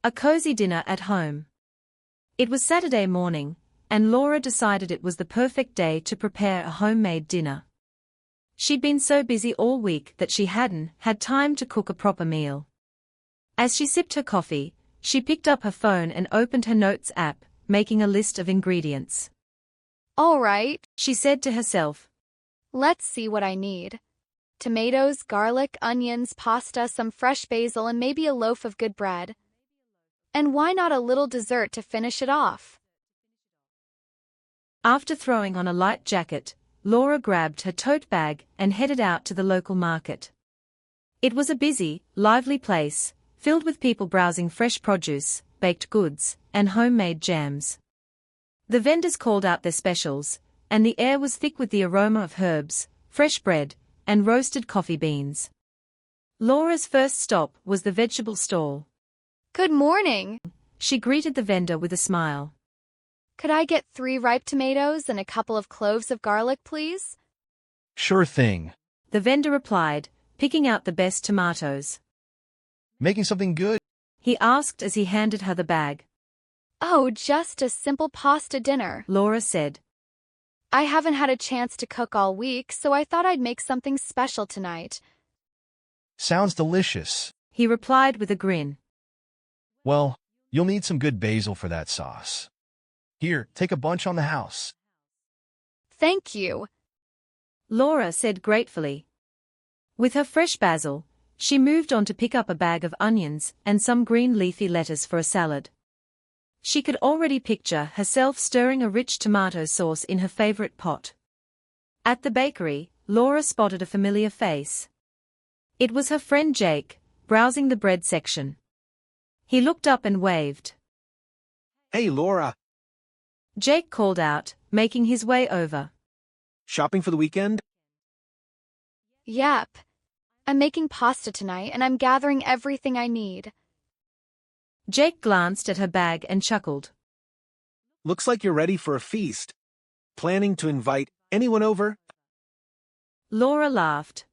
A cozy dinner at home. It was Saturday morning, and Laura decided it was the perfect day to prepare a homemade dinner. She'd been so busy all week that she hadn't had time to cook a proper meal. As she sipped her coffee, she picked up her phone and opened her notes app, making a list of ingredients. All right, She said to herself. let's see what I need. Tomatoes, garlic, onions, pasta, some fresh basil, and maybe a loaf of good bread. And why not a little dessert to finish it off? After throwing on a light jacket, Laura grabbed her tote bag and headed out to the local market. It was a busy, lively place, filled with people browsing fresh produce, baked goods, and homemade jams. The vendors called out their specials, and the air was thick with the aroma of herbs, fresh bread, and roasted coffee beans. Laura's first stop was the vegetable stall. Good morning. She greeted the vendor with a smile. Could I get 3 ripe tomatoes and a couple of cloves of garlic, please? Sure thing. The vendor replied, picking out the best tomatoes. Making something good? He asked as he handed her the bag. Oh, just a simple pasta dinner. Laura said. I haven't had a chance to cook all week, so I thought I'd make something special tonight. Sounds delicious. He replied with a grin. Well, you'll need some good basil for that sauce. Here, take a bunch on the house. Thank you. Laura said gratefully. With her fresh basil, she moved on to pick up a bag of onions and some green leafy lettuce for a salad. She could already picture herself stirring a rich tomato sauce in her favorite pot. At the bakery, Laura spotted a familiar face. It was her friend Jake, browsing the bread section. He looked up and waved. Hey, Laura. Jake called out, making his way over. Shopping for the weekend? Yep. I'm making pasta tonight and I'm gathering everything I need. Jake glanced at her bag and chuckled. Looks like you're ready for a feast. Planning to invite anyone over? Laura laughed.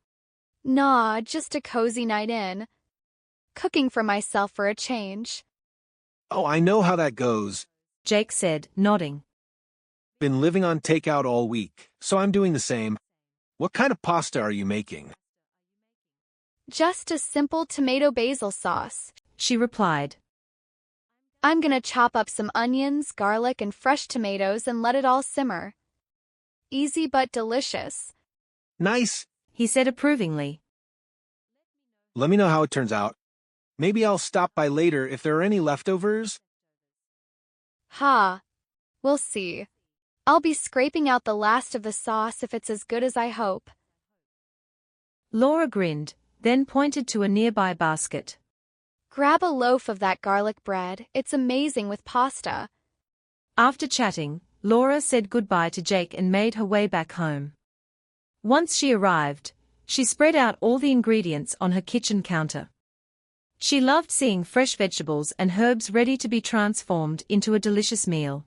Nah, just a cozy night in. Cooking for myself for a change. Oh, I know how that goes. Jake said, nodding. Been living on takeout all week, so I'm doing the same. What kind of pasta are you making? Just a simple tomato basil sauce. She replied. I'm gonna chop up some onions, garlic, and fresh tomatoes and let it all simmer. Easy but delicious. Nice. He said approvingly. Let me know how it turns out. Maybe I'll stop by later if there are any leftovers. Ha. We'll see. I'll be scraping out the last of the sauce if it's as good as I hope. Laura grinned, then pointed to a nearby basket. Grab a loaf of that garlic bread, it's amazing with pasta. After chatting, Laura said goodbye to Jake and made her way back home. Once she arrived, she spread out all the ingredients on her kitchen counter. She loved seeing fresh vegetables and herbs ready to be transformed into a delicious meal.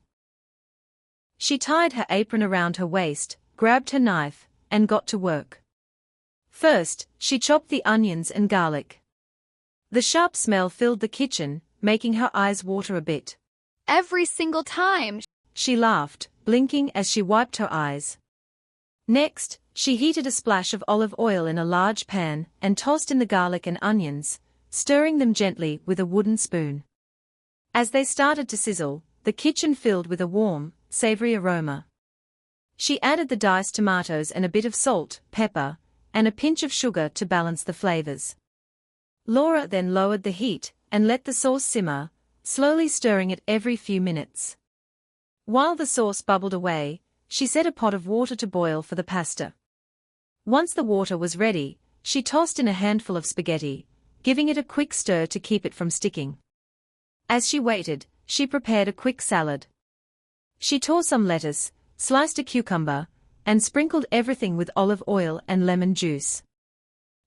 She tied her apron around her waist, grabbed her knife, and got to work. First, she chopped the onions and garlic. The sharp smell filled the kitchen, making her eyes water a bit. Every single time. She laughed, blinking as she wiped her eyes. Next, she heated a splash of olive oil in a large pan and tossed in the garlic and onions, stirring them gently with a wooden spoon. As they started to sizzle, the kitchen filled with a warm, savory aroma. She added the diced tomatoes and a bit of salt, pepper, and a pinch of sugar to balance the flavors. Laura then lowered the heat and let the sauce simmer, slowly stirring it every few minutes. While the sauce bubbled away, she set a pot of water to boil for the pasta. Once the water was ready, she tossed in a handful of spaghetti, giving it a quick stir to keep it from sticking. As she waited, she prepared a quick salad. She tore some lettuce, sliced a cucumber, and sprinkled everything with olive oil and lemon juice.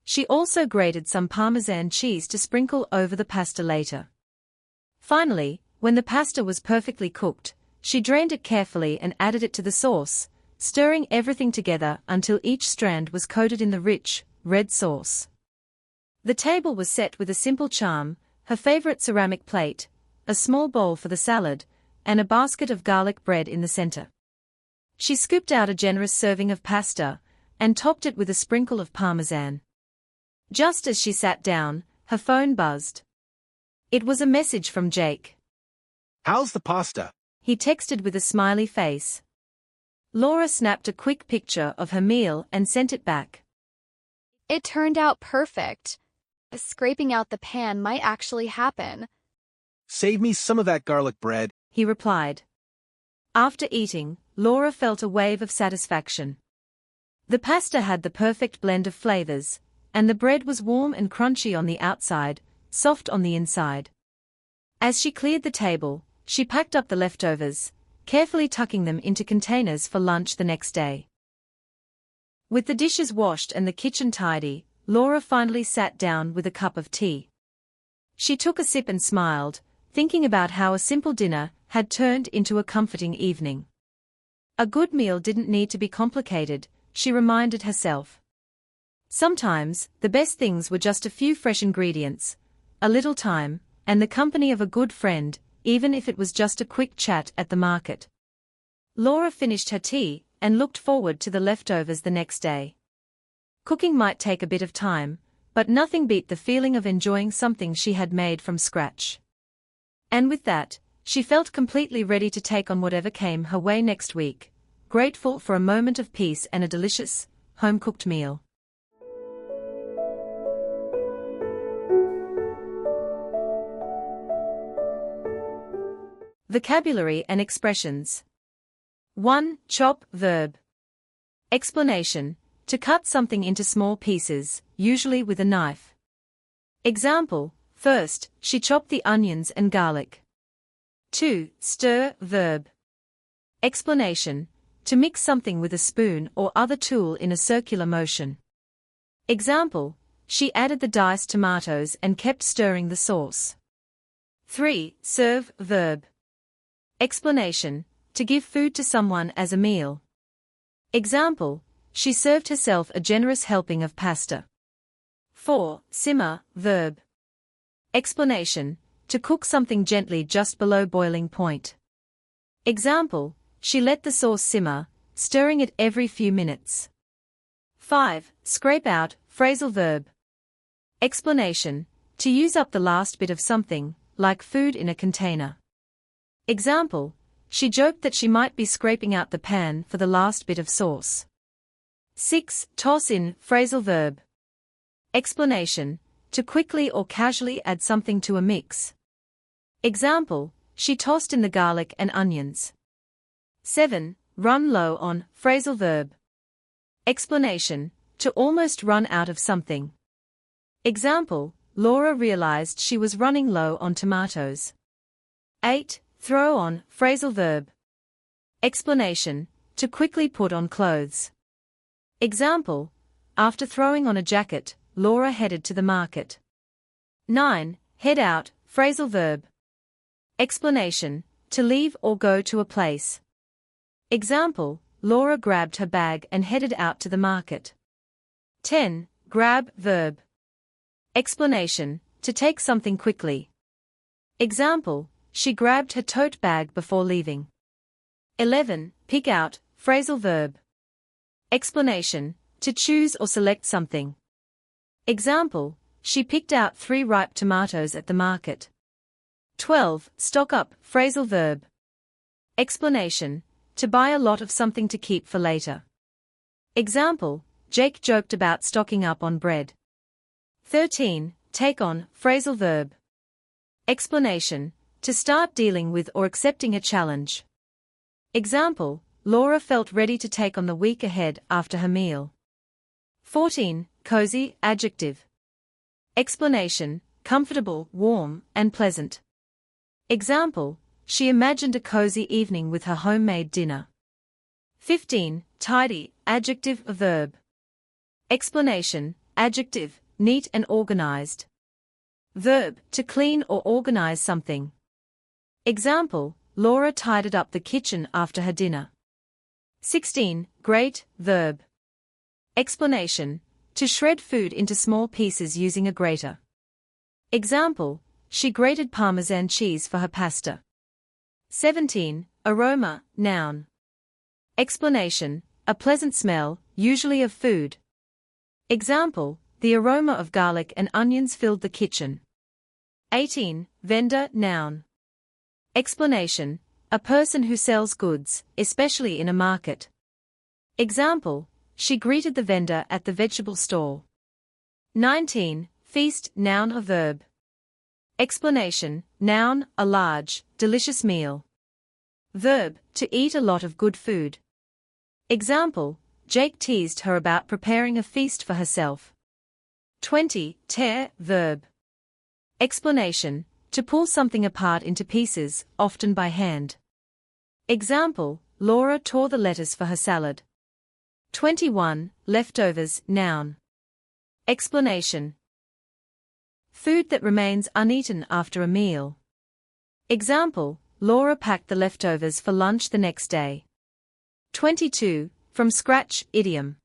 She also grated some Parmesan cheese to sprinkle over the pasta later. Finally, when the pasta was perfectly cooked, she drained it carefully and added it to the sauce, stirring everything together until each strand was coated in the rich, red sauce. The table was set with a simple charm, her favorite ceramic plate, a small bowl for the salad, and a basket of garlic bread in the center. She scooped out a generous serving of pasta and topped it with a sprinkle of parmesan. Just as she sat down, her phone buzzed. It was a message from Jake. How's the pasta? He texted with a smiley face. Laura snapped a quick picture of her meal and sent it back. It turned out perfect. Scraping out the pan might actually happen. Save me some of that garlic bread. He replied. After eating, Laura felt a wave of satisfaction. The pasta had the perfect blend of flavors, and the bread was warm and crunchy on the outside, soft on the inside. As she cleared the table, she packed up the leftovers, carefully tucking them into containers for lunch the next day. With the dishes washed and the kitchen tidy, Laura finally sat down with a cup of tea. She took a sip and smiled, thinking about how a simple dinner had turned into a comforting evening. A good meal didn't need to be complicated, she reminded herself. Sometimes, the best things were just a few fresh ingredients, a little time, and the company of a good friend, even if it was just a quick chat at the market. Laura finished her tea and looked forward to the leftovers the next day. Cooking might take a bit of time, but nothing beat the feeling of enjoying something she had made from scratch. And with that, she felt completely ready to take on whatever came her way next week, grateful for a moment of peace and a delicious, home-cooked meal. Vocabulary and expressions. 1. Chop, verb. Explanation: to cut something into small pieces, usually with a knife. Example: first, she chopped the onions and garlic. 2. Stir, verb. Explanation: to mix something with a spoon or other tool in a circular motion. Example: she added the diced tomatoes and kept stirring the sauce. 3. Serve, verb. Explanation: to give food to someone as a meal. Example: she served herself a generous helping of pasta. 4. Simmer, verb. Explanation: to cook something gently just below boiling point. Example: she let the sauce simmer, stirring it every few minutes. 5. Scrape out, phrasal verb. Explanation: to use up the last bit of something, like food in a container. Example: she joked that she might be scraping out the pan for the last bit of sauce. 6. Toss in, phrasal verb. Explanation: to quickly or casually add something to a mix. Example: she tossed in the garlic and onions. 7. Run low on, phrasal verb. Explanation: to almost run out of something. Example: Laura realized she was running low on tomatoes. 8. Throw on, phrasal verb. Explanation: to quickly put on clothes. Example: after throwing on a jacket, Laura headed to the market. 9. Head out, phrasal verb. Explanation: to leave or go to a place. Example: Laura grabbed her bag and headed out to the market. 10. Grab, verb. Explanation: to take something quickly. Example: she grabbed her tote bag before leaving. 11. Pick out, phrasal verb. Explanation: to choose or select something. Example: she picked out 3 ripe tomatoes at the market. 12. Stock up, phrasal verb. Explanation: to buy a lot of something to keep for later. Example: Jake joked about stocking up on bread. 13. Take on, phrasal verb. Explanation: to start dealing with or accepting a challenge. Example: Laura felt ready to take on the week ahead after her meal. 14. Cozy, adjective. Explanation: comfortable, warm, and pleasant. Example: she imagined a cozy evening with her homemade dinner. 15. Tidy, adjective, verb. Explanation: adjective, neat and organized. Verb: to clean or organize something. Example: Laura tidied up the kitchen after her dinner. 16. Grate, verb. Explanation: to shred food into small pieces using a grater. Example: she grated Parmesan cheese for her pasta. 17. Aroma, noun. Explanation, a pleasant smell, usually of food. Example, the aroma of garlic and onions filled the kitchen. 18. Vendor, noun. Explanation, a person who sells goods, especially in a market. Example, she greeted the vendor at the vegetable stall. 19. Feast, noun or verb. Explanation, noun, a large, delicious meal. Verb, to eat a lot of good food. Example, Jake teased her about preparing a feast for herself. 20. Tear, verb. Explanation, to pull something apart into pieces, often by hand. Example, Laura tore the lettuce for her salad. 21. Leftovers, noun. Explanation, food that remains uneaten after a meal. Example, Laura packed the leftovers for lunch the next day. 22. From scratch, idiom.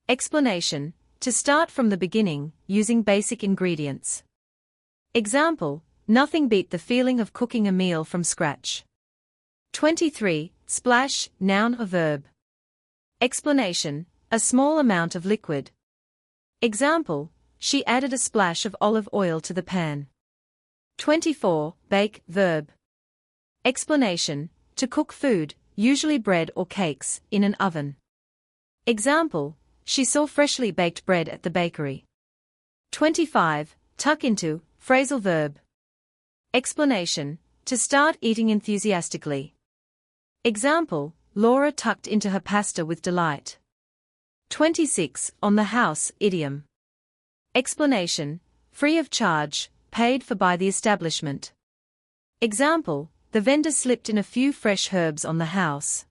Explanation, to start from the beginning, using basic ingredients. Example, nothing beat the feeling of cooking a meal from scratch. 23. Splash, noun or verb. Explanation, a small amount of liquid. Example, she added a splash of olive oil to the pan. 24. Bake, verb. Explanation, to cook food, usually bread or cakes, in an oven. Example, she saw freshly baked bread at the bakery. 25. Tuck into, phrasal verb. Explanation, to start eating enthusiastically. Example, Laura tucked into her pasta with delight. 26. On the house, idiom. Explanation, free of charge, paid for by the establishment. Example, the vendor slipped in a few fresh herbs on the house.